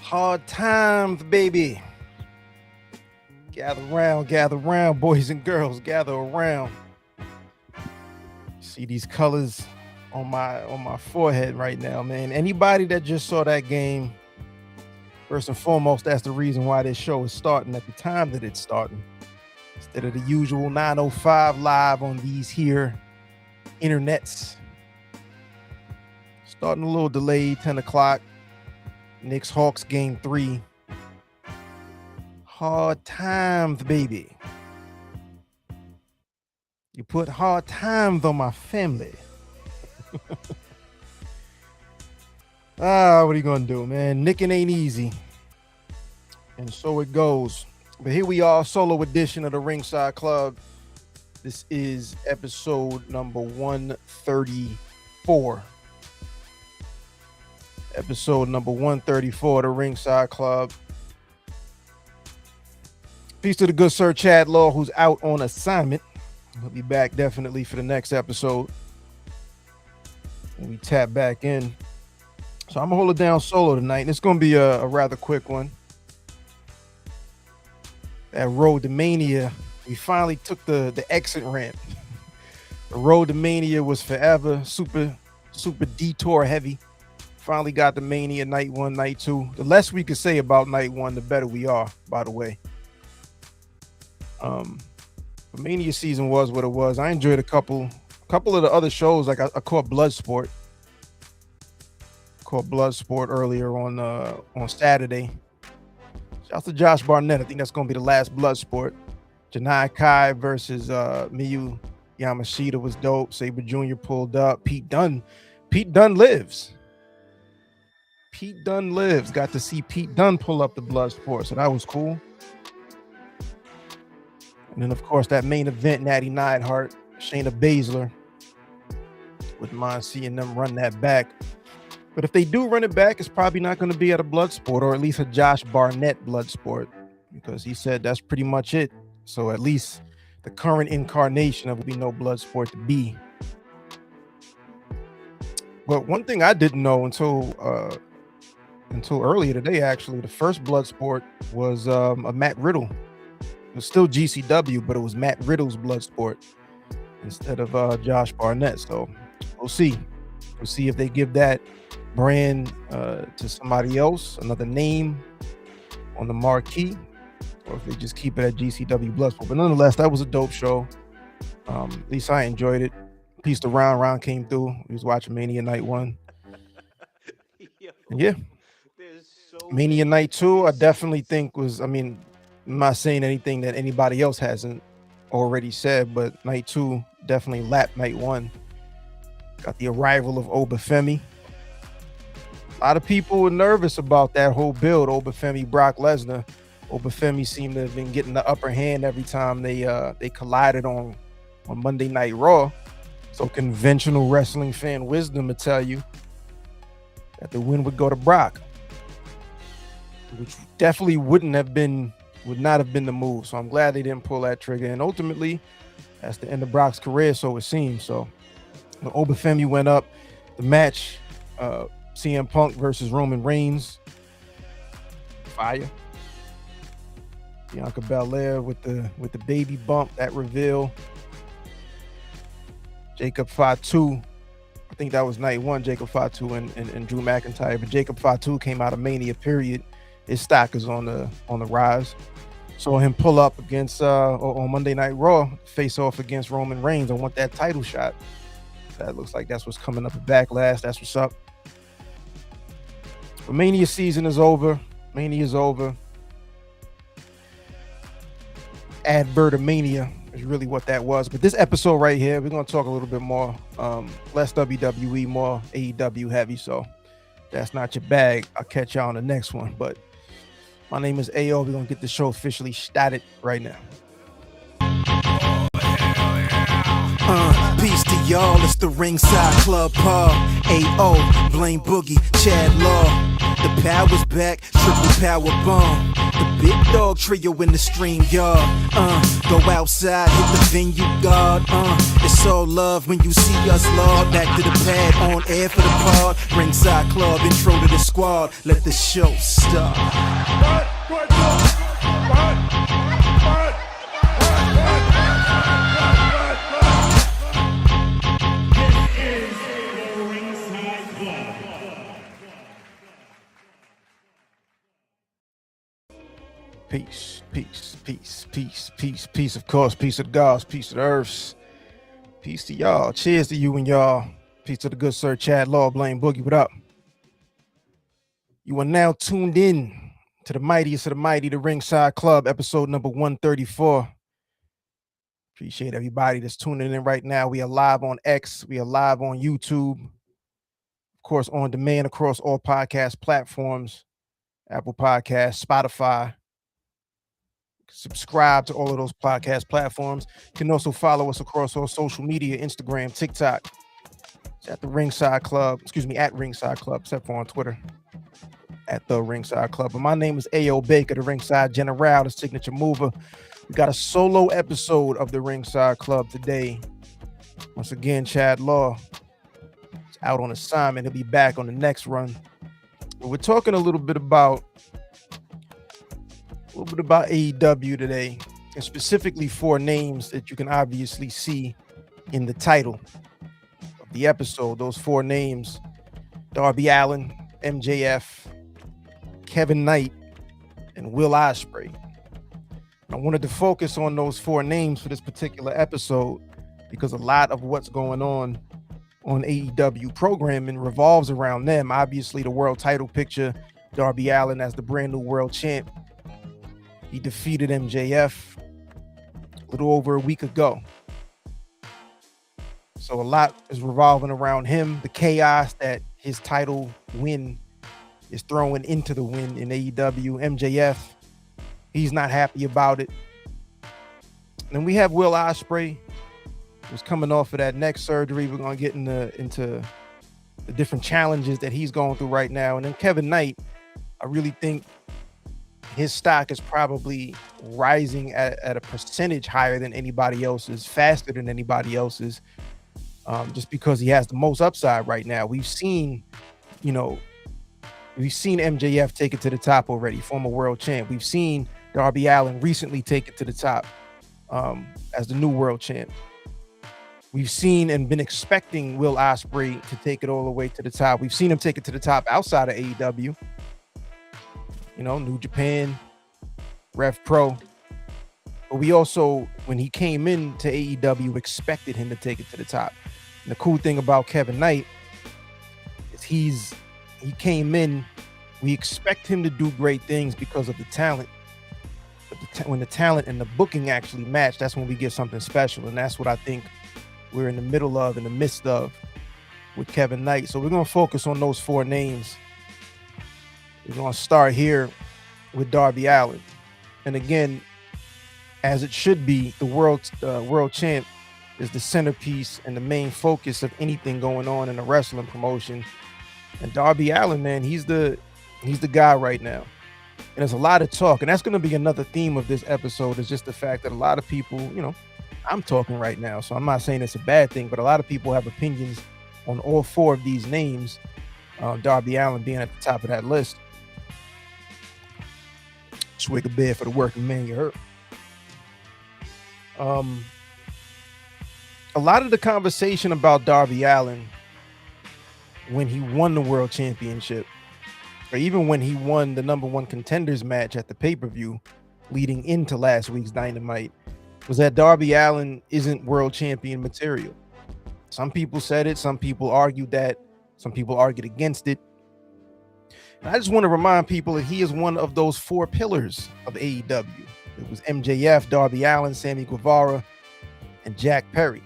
Hard times, baby. Gather round, boys and girls, gather around. See these colors on my forehead right now, man. Anybody that just saw that game, first and foremost, that's the reason why this show is starting at the time that it's starting. Instead of the usual 9:05 live on these here internets. Starting a little delayed, 10 o'clock. Knicks Hawks game 3. Hard times, baby. You put hard times on my family. What are you gonna do, man? Nicking ain't easy. And so it goes. But here we are, solo edition of the Ringside Club. This is episode number 134. Episode number 134 of the Ringside Club. Peace to the good sir Chad Law, who's out on assignment. He'll be back definitely for the next episode when we tap back in. So I'm gonna hold it down solo tonight, and it's gonna be a rather quick one. That road to Mania, we finally took the exit ramp. The road to Mania was forever super detour heavy. Finally got the Mania night 1, night 2. The less we could say about night 1, the better we are, by the way. The Mania season was what it was. I enjoyed a couple of the other shows. Like I caught Bloodsport. Earlier on Saturday. Shout out to Josh Barnett. I think that's gonna be the last Bloodsport. Janai Kai versus Miyu Yamashita was dope. Sabre Jr. pulled up. Pete Dunne lives. Got to see Pete Dunne pull up the Bloodsport, so that was cool. And then, of course, that main event, Natty Neidhart, Shayna Baszler. Wouldn't mind seeing them run that back. But if they do run it back, it's probably not going to be at a Bloodsport, or at least a Josh Barnett Bloodsport, because he said that's pretty much it. So at least the current incarnation of be no Bloodsport to be. But one thing I didn't know until earlier today, actually, the first Bloodsport was a Matt Riddle. It was still GCW, but it was Matt Riddle's Bloodsport instead of Josh Barnett. So we'll see. We'll see if they give that brand to somebody else, another name on the marquee, or if they just keep it at GCW Bloodsport. But nonetheless, that was a dope show. At least I enjoyed it. Peace to Round came through. He was watching Mania Night 1. And yeah. Mania Night 2, I definitely think was, I'm not saying anything that anybody else hasn't already said, but Night 2 definitely lapped Night 1. Got the arrival of Obafemi. A lot of people were nervous about that whole build, Obafemi, Brock Lesnar. Obafemi seemed to have been getting the upper hand every time they collided on Monday Night Raw. So conventional wrestling fan wisdom would tell you that the win would go to Brock, which definitely would not have been the move. So I'm glad they didn't pull that trigger. And ultimately, that's the end of Brock's career, so it seems. So the Obafemi went up. The match, CM Punk versus Roman Reigns. Fire. Bianca Belair with the baby bump, that reveal. Jacob Fatu, I think that was night 1, Jacob Fatu and Drew McIntyre. But Jacob Fatu came out of Mania, period. His stock is on the rise. Saw him pull up against on Monday Night Raw, face off against Roman Reigns. I want that title shot. That looks like that's what's coming up at Backlash. That's what's up. But Mania season is over. Mania is over. Advertomania is really what that was. But this episode right here, we're going to talk a little bit more, less WWE, more AEW heavy. So that's not your bag. I'll catch y'all on the next one. But my name is AO. We're going to get the show officially started right now. Peace to y'all, it's the Ringside Club. AO, Blame Boogie, Chad Law. The power's back, triple power bomb. The big dog trio in the stream yard. Go outside, hit the venue guard. It's all love when you see us, Lord. Back to the pad, on air for the pod. Ringside Club, intro to the squad. Let the show start. Peace, peace, peace, peace, peace, peace, of course. Peace of the gods, peace of the earths. Peace to y'all. Cheers to you and y'all. Peace to the good sir, Chad Law, Blame Boogie. What up? You are now tuned in to the mightiest of the mighty, the Ringside Club, episode number 134. Appreciate everybody that's tuning in right now. We are live on X. We are live on YouTube. Of course, on demand across all podcast platforms, Apple Podcasts, Spotify. Subscribe to all of those podcast platforms. You can also follow us across all social media, Instagram, TikTok. It's at the Ringside Club, at Ringside Club, except for on Twitter, at the Ringside Club. But my name is A.O. Baker, the Ringside General, the signature mover. We got a solo episode of the Ringside Club today. Once again, Chad Law is out on assignment. He'll be back on the next run. But we're talking a little bit about AEW today, and specifically four names that you can obviously see in the title of the episode. Those four names: Darby Allin, MJF, Kevin Knight, and Will Ospreay. I wanted to focus on those four names for this particular episode because a lot of what's going on AEW programming revolves around them. Obviously, the world title picture, Darby Allin as the brand new world champ. He defeated MJF a little over a week ago. So a lot is revolving around him. The chaos that his title win is throwing into the win in AEW. MJF, he's not happy about it. And then we have Will Ospreay, who's coming off of that neck surgery. We're going to get into the different challenges that he's going through right now. And then Kevin Knight, I really think his stock is probably rising at a percentage higher than anybody else's, faster than anybody else's, just because he has the most upside right now. We've seen MJF take it to the top already, former world champ. We've seen Darby Allin recently take it to the top as the new world champ. We've seen and been expecting Will Ospreay to take it all the way to the top. We've seen him take it to the top outside of AEW. New Japan, Rev Pro. But we also, when he came into AEW, expected him to take it to the top. And the cool thing about Kevin Knight is he came in, we expect him to do great things because of the talent. But when the talent and the booking actually match, that's when we get something special. And that's what I think we're in the midst of with Kevin Knight. So we're going to focus on those four names. We're going to start here with Darby Allin. And again, as it should be, the world champ is the centerpiece and the main focus of anything going on in a wrestling promotion. And Darby Allin, man, he's the guy right now. And there's a lot of talk. And that's going to be another theme of this episode, is just the fact that a lot of people, I'm talking right now, so I'm not saying it's a bad thing, but a lot of people have opinions on all four of these names, Darby Allin being at the top of that list. Swig a beer for the working man, you heard. A lot of the conversation about Darby Allin when he won the world championship, or even when he won the number one contenders match at the pay-per-view leading into last week's Dynamite, was that Darby Allin isn't world champion material. Some people said it, some people argued that, some people argued against it. And I just want to remind people that he is one of those four pillars of AEW. It was MJF, Darby Allin, Sammy Guevara, and Jack Perry.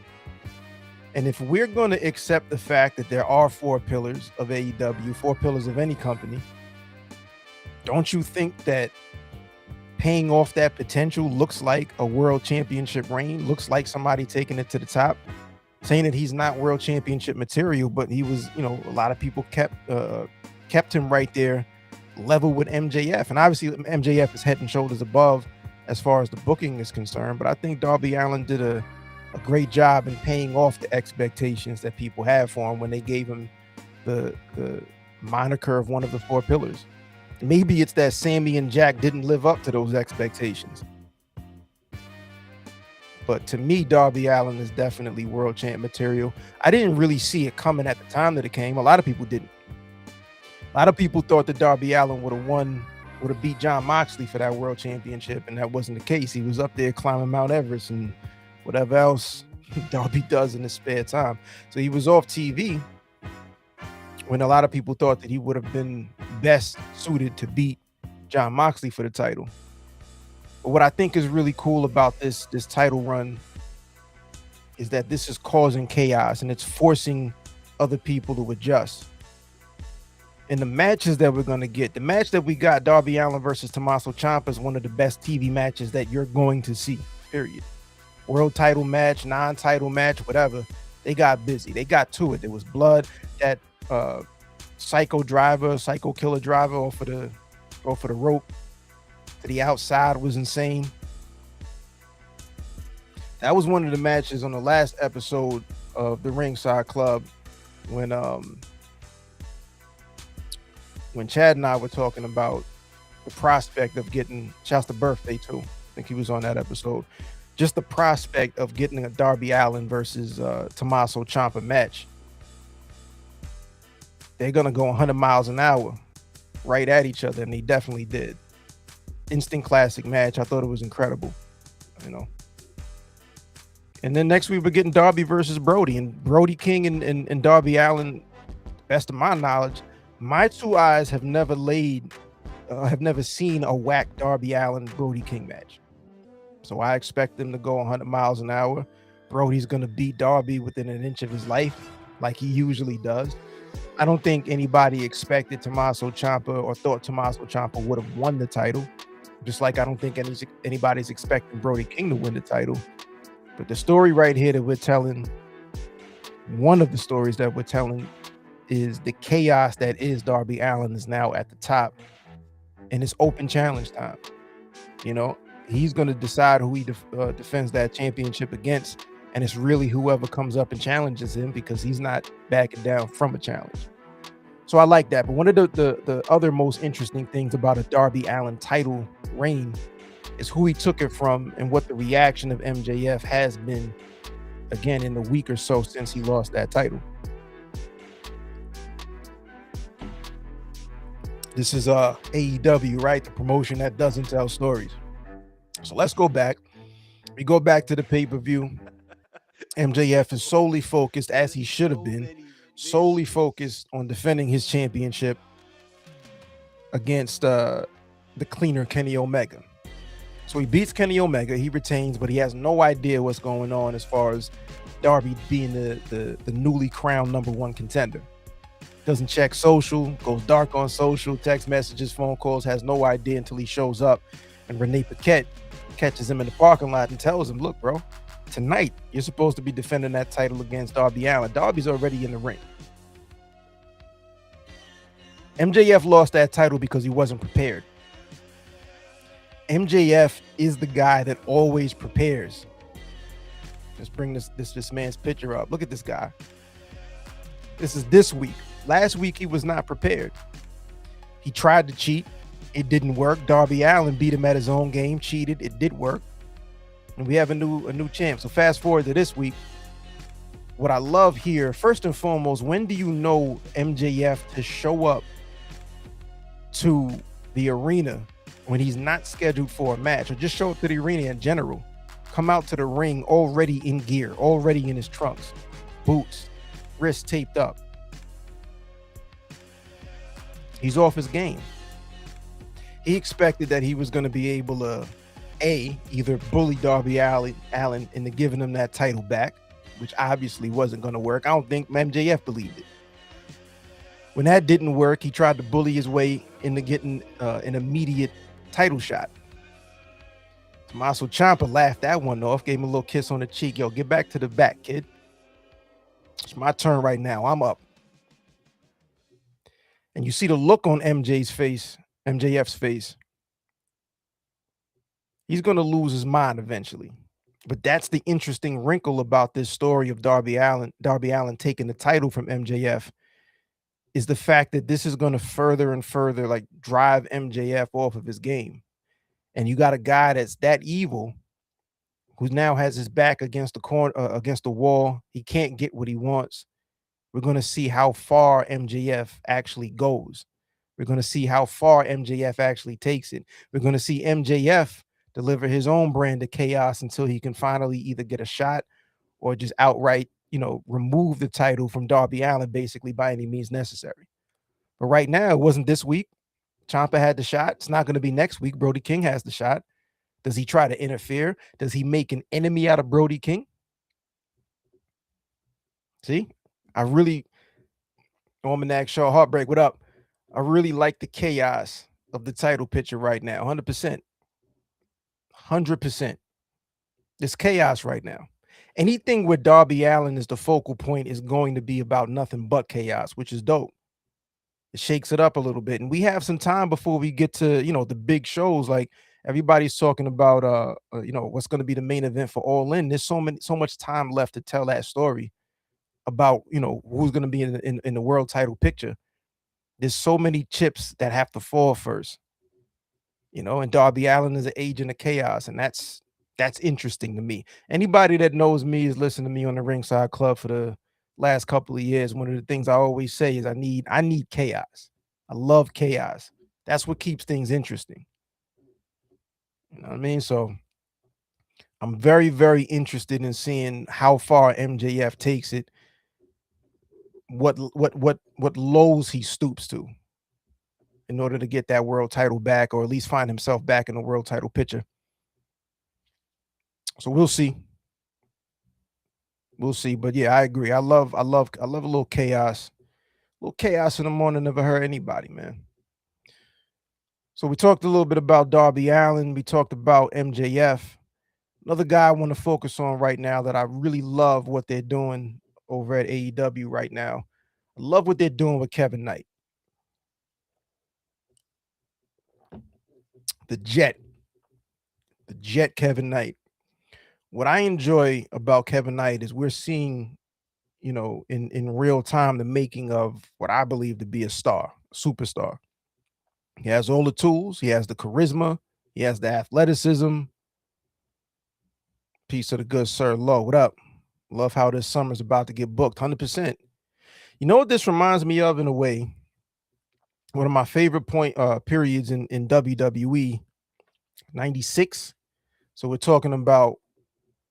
And if we're going to accept the fact that there are four pillars of AEW, four pillars of any company, don't you think that paying off that potential looks like a world championship reign, looks like somebody taking it to the top? Saying that he's not world championship material, but he was, a lot of people kept him right there level with MJF. And obviously MJF is head and shoulders above as far as the booking is concerned. But I think Darby Allin did a great job in paying off the expectations that people had for him when they gave him the moniker of one of the four pillars. Maybe it's that Sammy and Jack didn't live up to those expectations. But to me, Darby Allin is definitely world champ material. I didn't really see it coming at the time that it came. A lot of people didn't. A lot of people thought that Darby Allin would have beat Jon Moxley for that world championship, and that wasn't the case. He was up there climbing Mount Everest and whatever else Darby does in his spare time. So he was off TV when a lot of people thought that he would have been best suited to beat Jon Moxley for the title. But what I think is really cool about this title run is that this is causing chaos and it's forcing other people to adjust. And the matches that we're going to get, the match that we got, Darby Allin versus Tommaso Ciampa, is one of the best TV matches that you're going to see, period. World title match, non-title match, whatever. They got busy. They got to it. There was blood. That psycho killer driver off of the rope to the outside was insane. That was one of the matches on the last episode of the Ringside Club when Chad and I were talking about the prospect of getting shouts to birthday too. I think he was on that episode. Just the prospect of getting a Darby Allin versus Tommaso Ciampa match. They're gonna go 100 miles an hour right at each other, and they definitely did. Instant classic match. I thought it was incredible, you know. And then next week we're getting Darby versus Brody, and Brody King and Darby Allin. Best of my knowledge, my two eyes have never seen a whack Darby Allin Brody King match. So I expect them to go 100 miles an hour. Brody's gonna beat Darby within an inch of his life, like he usually does. I don't think anybody expected Tommaso Ciampa or thought Tommaso Ciampa would have won the title. Just like I don't think anybody's expecting Brody King to win the title. But the story right here that we're telling, one of the stories that we're telling, is the chaos that is Darby Allin is now at the top, and it's open challenge time. You know, he's going to decide who he defends that championship against, and it's really whoever comes up and challenges him, because he's not backing down from a challenge. So I like that. But one of the other most interesting things about a Darby Allin title reign is who he took it from and what the reaction of MJF has been, again, in the week or so since he lost that title. This is AEW, right? The promotion that doesn't tell stories. So let's go back. We go back to the pay-per-view. MJF is solely focused, as he should have been, solely focused on defending his championship against the cleaner Kenny Omega. So he beats Kenny Omega, he retains, but he has no idea what's going on as far as Darby being the newly crowned #1 contender. Doesn't check social, goes dark on social, text messages, phone calls, has no idea until he shows up, and Renee Paquette catches him in the parking lot and tells him, look, bro, tonight you're supposed to be defending that title against Darby Allin. Darby's already in the ring. MJF lost that title because he wasn't prepared. MJF is the guy that always prepares. Let's bring this man's picture up. Look at this guy. This is this week. Last week he was not prepared. He tried to cheat. It didn't work. Darby Allin beat him at his own game, cheated. It did work. And we have a new champ. So fast forward to this week. What I love here, first and foremost, when do you know MJF to show up to the arena when he's not scheduled for a match, or just show up to the arena in general, come out to the ring already in gear, already in his trunks, boots, wrists taped up? He's off his game. He expected that he was going to be able to either bully Darby Allin into giving him that title back, which obviously wasn't going to work. I don't think MJF believed it. When that didn't work, he tried to bully his way into getting an immediate title shot. Tommaso Ciampa laughed that one off, gave him a little kiss on the cheek. Yo, get back to the back, kid. It's my turn right now. I'm up. And you see the look on MJ's face MJF's face, he's going to lose his mind eventually. But that's the interesting wrinkle about this story of Darby Allin taking the title from MJF, is the fact that this is going to further and further like drive MJF off of his game. And you got a guy that's that evil who now has his back against the corner, against the wall. He can't get what he wants. We're going to see how far MJF actually goes. We're going to see how far MJF actually takes it. We're going to see MJF deliver his own brand of chaos until he can finally either get a shot or just outright, remove the title from Darby Allin, basically by any means necessary. But right now, it wasn't this week. Ciampa had the shot. It's not going to be next week. Brody King has the shot. Does he try to interfere? Does he make an enemy out of Brody King? See, I really, Almanac Shaw Heartbreak, what up? I really like the chaos of the title picture right now. 100%. 100%. There's chaos right now. Anything with Darby Allin is the focal point is going to be about nothing but chaos, which is dope. It shakes it up a little bit. And we have some time before we get to, the big shows. Like everybody's talking about, what's going to be the main event for All In. There's so much time left to tell that story about, who's going to be in the world title picture. There's so many chips that have to fall first, and Darby Allin is an agent of chaos. And that's interesting to me. Anybody that knows me is listening to me on the Ringside Club for the last couple of years. One of the things I always say is I need chaos. I love chaos. That's what keeps things interesting. You know what I mean? So I'm very, very interested in seeing how far MJF takes it, what lows he stoops to in order to get that world title back, or at least find himself back in the world title picture. So we'll see. We'll see. But yeah, I agree. I love a little chaos. A little chaos in the morning never hurt anybody, man. So we talked a little bit about Darby Allin. We talked about MJF. Another guy I want to focus on right now that I really love what they're doing over at AEW right now. I love what they're doing with Kevin Knight. The Jet Kevin Knight. What I enjoy about Kevin Knight is we're seeing, in real time, the making of what I believe to be a superstar. He has all the tools. He has the charisma. He has the athleticism. Peace to the good sir Low. What up? Love how this summer's about to get booked. 100%. You know what this reminds me of in a way? One of my favorite periods in WWE, 96. So we're talking about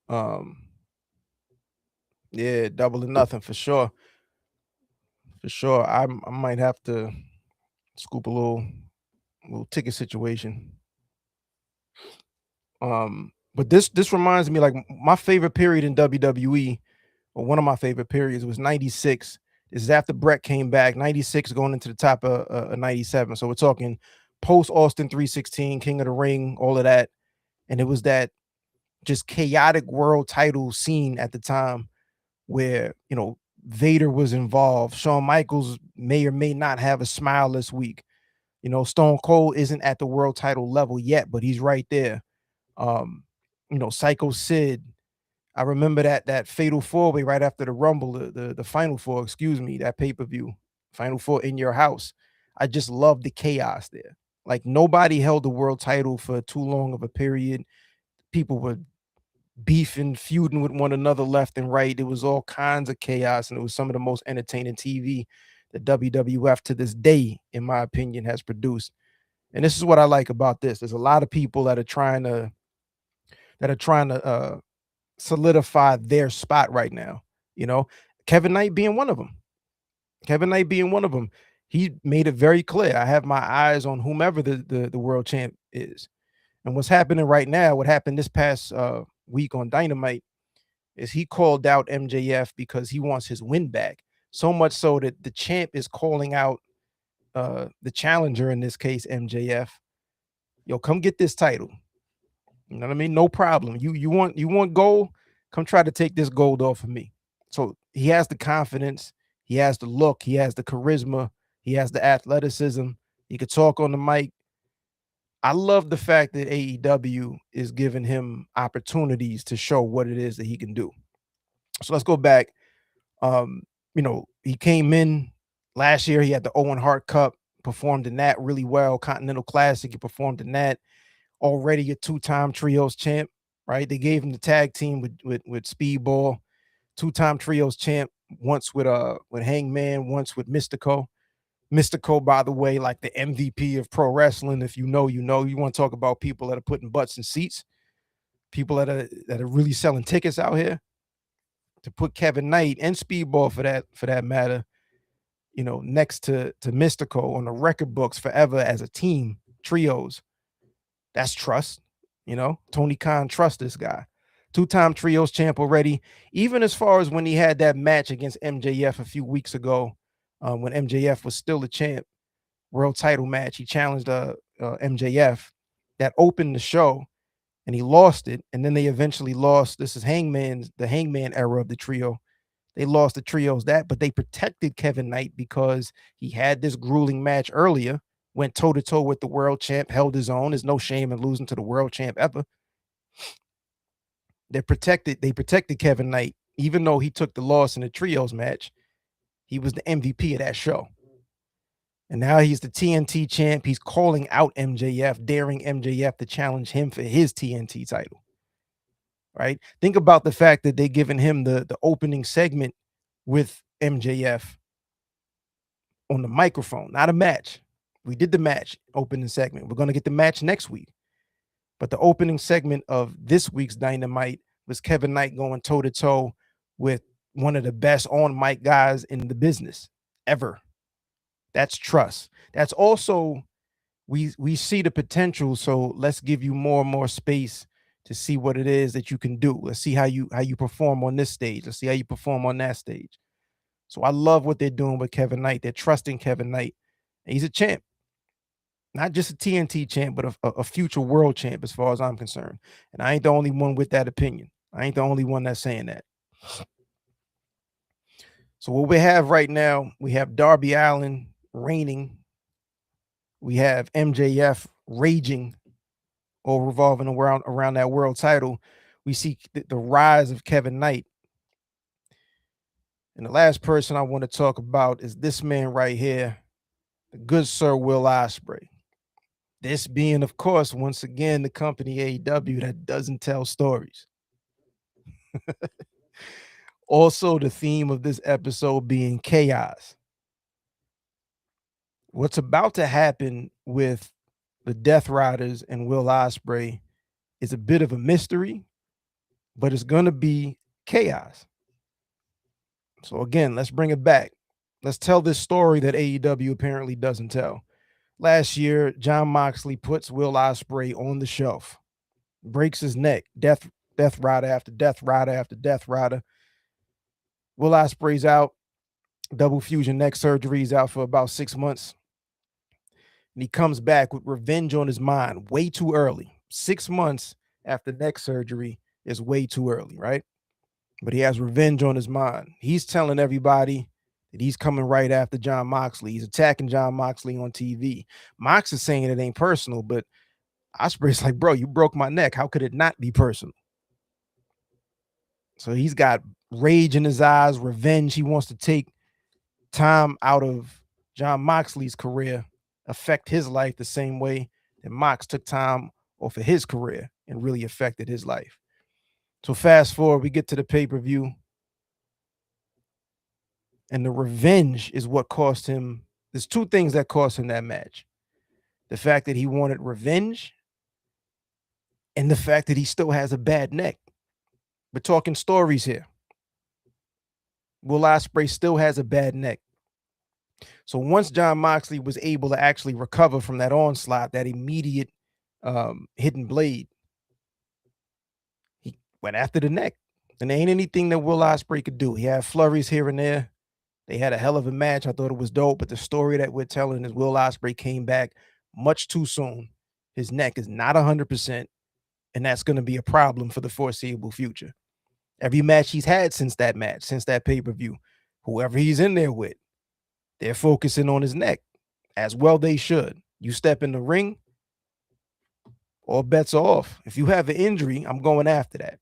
Double or Nothing for sure. For sure. I might have to scoop a little ticket situation. But this reminds me, like, my favorite period in WWE, or one of my favorite periods, was 96. This is after Brett came back, 96 going into the top of 97. So we're talking post Austin 316, King of the Ring, all of that. And it was that just chaotic world title scene at the time where, Vader was involved. Shawn Michaels may or may not have a smile this week. Stone Cold isn't at the world title level yet, but he's right there. Psycho Sid. I remember that fatal four-way right after the Rumble, the Final Four, that pay-per-view, Final Four in your house. I just love the chaos there. Like, nobody held the world title for too long of a period. People were beefing, feuding with one another left and right. It was all kinds of chaos, and it was some of the most entertaining TV that WWF to this day, in my opinion, has produced. And this is what I like about this. There's a lot of people that are trying to solidify their spot right now. Kevin Knight being one of them. He made it very clear. I have my eyes on whomever the world champ is. And what's happening right now, what happened this past week on Dynamite, is he called out MJF because he wants his win back. So much so that the champ is calling out the challenger, in this case, MJF. Yo, come get this title. You know what I mean? No problem. You want gold? Come try to take this gold off of me. So he has the confidence. He has the look. He has the charisma. He has the athleticism. He could talk on the mic. I love the fact that AEW is giving him opportunities to show what it is that he can do. So let's go back. Um, he came in last year. He had the Owen Hart Cup, performed in that really well. Continental Classic, he performed in that. Already a two-time trios champ, right? They gave him the tag team with Speedball, two-time trios champ, once with Hangman, once with Mystico. Mystico, by the way, like the MVP of pro wrestling. If you know, you know. You want to talk about people that are putting butts in seats, people that are really selling tickets out here. To put Kevin Knight and Speedball for that matter, next to Mystico on the record books forever as a team, trios. That's trust. Tony Khan trusts this guy. Two-time trios champ already. Even as far as when he had that match against MJF a few weeks ago, when MJF was still the champ, world title match. He challenged MJF. That opened the show, and he lost it. And then they eventually lost. This is the Hangman era of the trio. They lost the trios but they protected Kevin Knight because he had this grueling match earlier, went toe-to-toe with the world champ, held his own. There's no shame in losing to the world champ ever. They protected Kevin Knight, even though he took the loss in the trios match. He was the MVP of that show. And now he's the TNT champ. He's calling out MJF, daring MJF to challenge him for his TNT title. Right? Think about the fact that they're giving him the opening segment with MJF on the microphone, not a match. We did the match opening segment. We're going to get the match next week. But the opening segment of this week's Dynamite was Kevin Knight going toe-to-toe with one of the best on-mic guys in the business ever. That's trust. That's also, we see the potential, so let's give you more and more space to see what it is that you can do. Let's see how you perform on this stage. Let's see how you perform on that stage. So I love what they're doing with Kevin Knight. They're trusting Kevin Knight. And he's a champ. Not just a TNT champ, but a future world champ as far as I'm concerned. And I ain't the only one with that opinion. I ain't the only one that's saying that. So what we have right now, we have Darby Allin reigning. We have MJF raging or revolving around that world title. We see the rise of Kevin Knight. And the last person I want to talk about is this man right here, the good Sir Will Ospreay. This being, of course, once again, the company AEW that doesn't tell stories. Also, the theme of this episode being chaos. What's about to happen with the Death Riders and Will Ospreay is a bit of a mystery, but it's going to be chaos. So again, let's bring it back. Let's tell this story that AEW apparently doesn't tell. Last year, Jon Moxley puts Will Ospreay on the shelf, breaks his neck, death rider after death rider after death rider. Will Ospreay's out, double fusion neck surgery. He's out for about 6 months. And he comes back with revenge on his mind way too early. 6 months after neck surgery is way too early, right? But he has revenge on his mind. He's telling everybody that he's coming right after Jon Moxley. He's attacking Jon Moxley on TV. Mox is saying it ain't personal, but Ospreay's like, bro, you broke my neck. How could it not be personal? So he's got rage in his eyes, revenge. He wants to take time out of Jon Moxley's career, affect his life the same way that Mox took time off of his career and really affected his life. So fast forward, we get to the pay-per-view. And the revenge is what cost him. There's two things that cost him that match. The fact that he wanted revenge and the fact that he still has a bad neck. We're talking stories here. Will Ospreay still has a bad neck. So once Jon Moxley was able to actually recover from that onslaught, that immediate hidden blade, he went after the neck. And there ain't anything that Will Ospreay could do. He had flurries here and there. They had a hell of a match. I thought it was dope. But the story that we're telling is Will Ospreay came back much too soon. His neck is not 100%. And that's going to be a problem for the foreseeable future. Every match he's had since that pay-per-view, whoever he's in there with, they're focusing on his neck. As well they should. You step in the ring, all bets are off. If you have an injury, I'm going after that.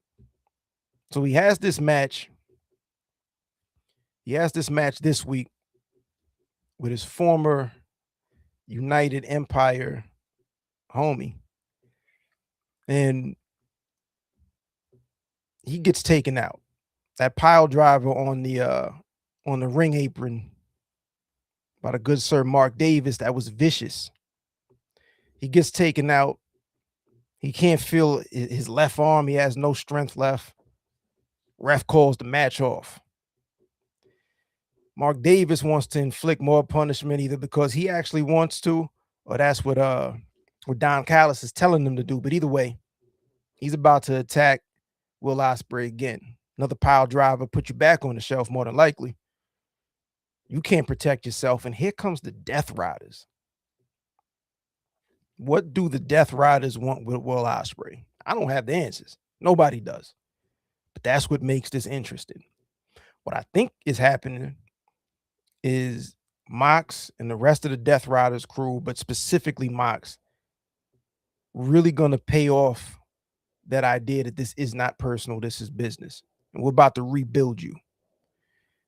So he has this match. He has this match this week with his former United Empire homie. And he gets taken out. That pile driver on the ring apron by the good sir Mark Davis, that was vicious. He gets taken out. He can't feel his left arm. He has no strength left. Ref calls the match off. Mark Davis wants to inflict more punishment either because he actually wants to, or that's what Don Callis is telling him to do. But either way, he's about to attack Will Ospreay again. Another pile driver, put you back on the shelf more than likely. You can't protect yourself. And here comes the Death Riders. What do the Death Riders want with Will Ospreay? I don't have the answers. Nobody does. But that's what makes this interesting. What I think is happening is Mox and the rest of the Death Riders crew, but specifically Mox, really going to pay off that idea that this is not personal, this is business. And we're about to rebuild you.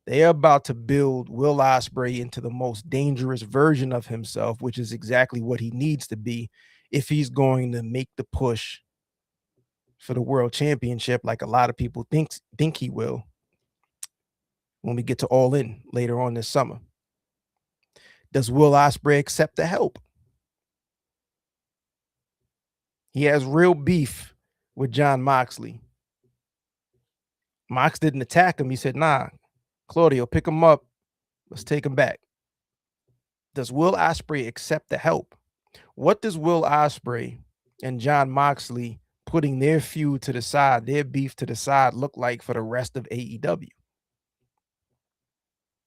They are about to build Will Ospreay into the most dangerous version of himself, which is exactly what he needs to be if he's going to make the push for the world championship, like a lot of people think he will when we get to All In later on this summer. Does Will Ospreay accept the help? He has real beef with Jon Moxley. Mox didn't attack him. He said, nah, Claudio, pick him up. Let's take him back. Does Will Ospreay accept the help? What does Will Ospreay and Jon Moxley putting their feud to the side, their beef to the side, look like for the rest of AEW?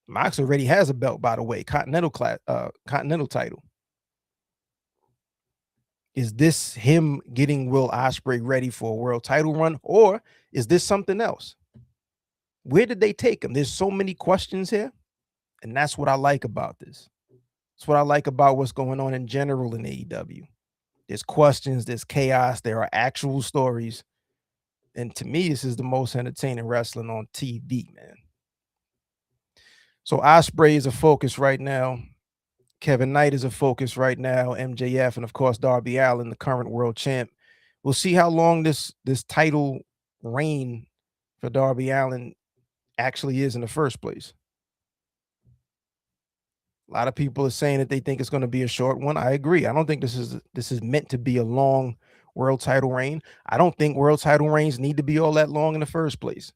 Mox already has a belt, by the way, Continental title. Is this him getting Will Ospreay ready for a world title run, or is this something else? Where did they take him? There's so many questions here, and that's what I like about this. That's what I like about what's going on in general in AEW. There's questions, there's chaos, there are actual stories, and to me, this is the most entertaining wrestling on TV, man. So Ospreay is a focus right now. Kevin Knight is a focus right now. MJF and, of course, Darby Allin, the current world champ. We'll see how long this title reign for Darby Allin actually is in the first place. A lot of people are saying that they think it's going to be a short one. I agree. I don't think this is meant to be a long world title reign. I don't think world title reigns need to be all that long in the first place.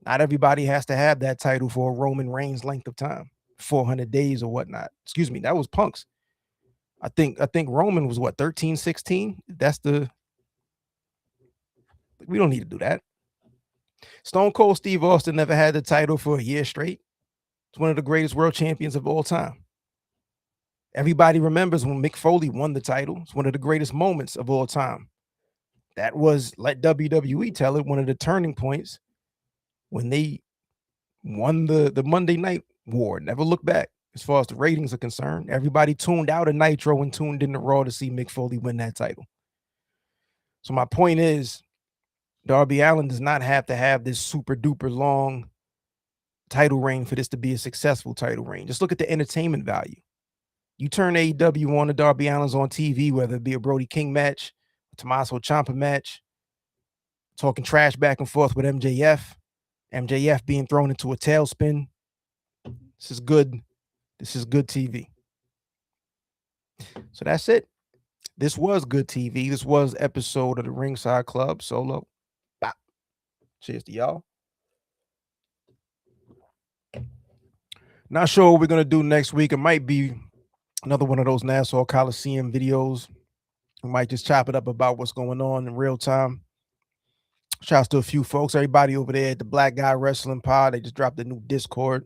Not everybody has to have that title for a Roman Reigns length of time, 400 days or whatnot. Excuse me, that was Punk's. I think Roman was what, 13, 16? We don't need to do that. Stone Cold Steve Austin never had the title for a year straight. It's one of the greatest world champions of all time. Everybody remembers when Mick Foley won the title. It's one of the greatest moments of all time. That was, let WWE tell it, one of the turning points when they won the Monday Night War. Never look back as far as the ratings are concerned. Everybody tuned out of Nitro and tuned into Raw to see Mick Foley win that title. So my point is, Darby Allin does not have to have this super duper long title reign for this to be a successful title reign. Just look at the entertainment value. You turn AEW on, the Darby Allin's on TV, whether it be a Brody King match, a Tommaso Ciampa match, talking trash back and forth with MJF being thrown into a tailspin. This is good. This is good TV. So that's it. This was good TV. This was episode of the Ringside Club Solo. Bop. Cheers to y'all. Not sure what we're going to do next week. It might be another one of those Nassau Coliseum videos. We might just chop it up about what's going on in real time. Shouts to a few folks, everybody over there at the Black Guy Wrestling Pod. They just dropped a new Discord.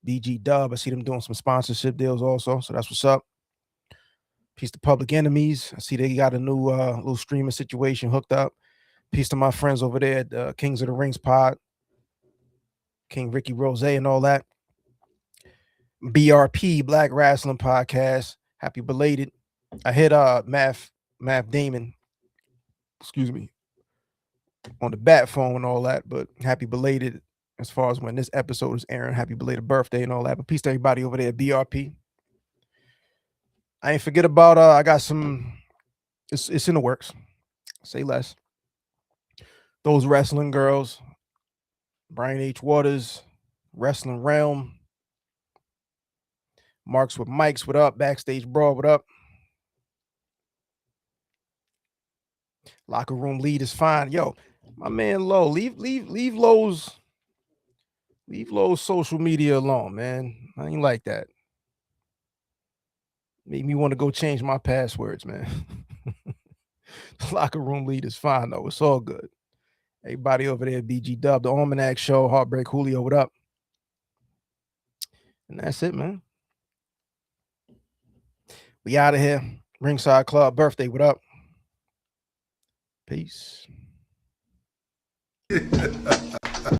BG Dub. I see them doing some sponsorship deals also. So that's what's up. Peace to Public Enemies. I see they got a new little streaming situation hooked up. Peace to my friends over there at Kings of the Rings Pod. King Ricky Rose and all that. BRP, Black Wrestling Podcast. Happy belated. I hit Math Damon excuse me, on the bat phone and all that. But happy belated, as far as when this episode is airing, happy belated birthday and all that. But peace to everybody over there at BRP. I ain't forget about I got some. It's in the works. Say less. Those wrestling girls, Brian H. Waters, Wrestling Realm, Marks with Mikes, what up? Backstage Brawl, what up? Locker room lead is fine. Yo, my man Low, leave Low's social media alone, man. I ain't like that. Made me want to go change my passwords, man. Locker room lead is fine though. It's all good. Everybody over there, BG Dub, the Almanac Show, Heartbreak Julio, what up? And that's it, man. We out of here. Ringside Club birthday, what up? Peace.